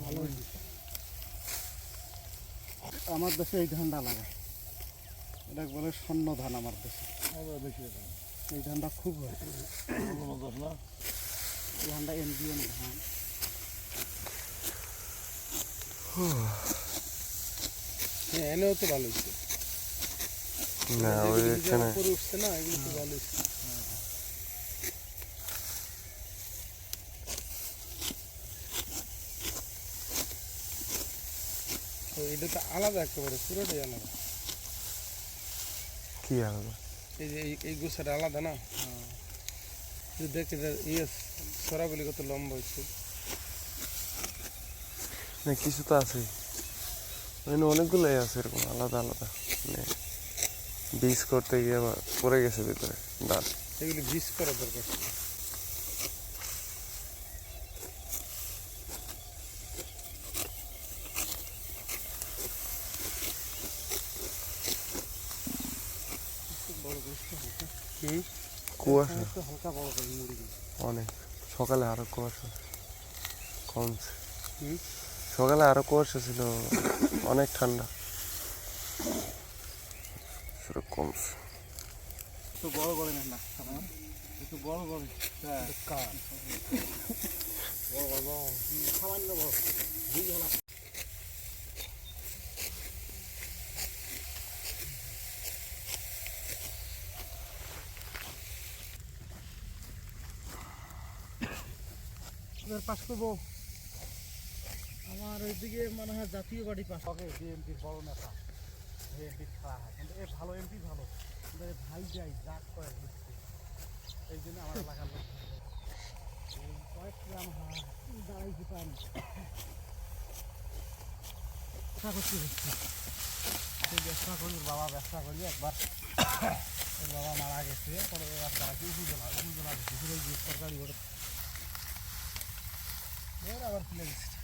ভালো আমার দেশে এই ধানটা লাগায়, এটা বলে স্বর্ণ ধান আমার দেশে। এই ধানটা খুব হয়, এই ধানটা এমবিএম ধান। হ্যাঁ, এনেও তো ভালো হচ্ছে না, ওই এখানে উপরে উঠছে না, এগুলো তো ভালো হচ্ছে। এটা তো আলাদা, একেবারে পুরোটাই আলাদা। কি আলাদা? এই যে এই গোছাটা আলাদা না, দেখে সরাবলি কত লম্বা হচ্ছে। না, কিছু তো আছে, অনেকগুলোই আছে এরকম আলাদা আলাদা, মানে বীজ করতে গিয়ে আবার পড়ে গেছে ভিতরে ডাল। এগুলি বীজ করা দরকার। কুয়াশা হালকা বড় করে মুড়িগুলো অনেক, সকালে আরো কুয়াশা কমছে, সকালে আরো কুয়াশা ছিল, অনেক ঠান্ডা, সেটা কমছে। একটু বড় করে নেন না, একটু বড় করে, সামান্য বড় দুই জনা। পাস করবো আমার ওইদিকে মনে হয় জাতীয় পার্টি পাস হবে, বিএনপির বড় নেতা, বিএনপি খেলা হয়, কিন্তু এ ভালো এমপি ভালো, কিন্তু ভাই যাই জাগ করে বুঝছে, এই জন্য আমার এলাকার লোক কয়েক গ্রাম দাঁড়াইতে পারি ব্যবসা করতে হচ্ছে। সেই ব্যবসা করি, বাবা ব্যবসা করি, একবার ওর বাবা মারা গেছে, পরে ব্যবসা রাখি উপজেলা সরকারি ওটা আবার খুলে গেছে।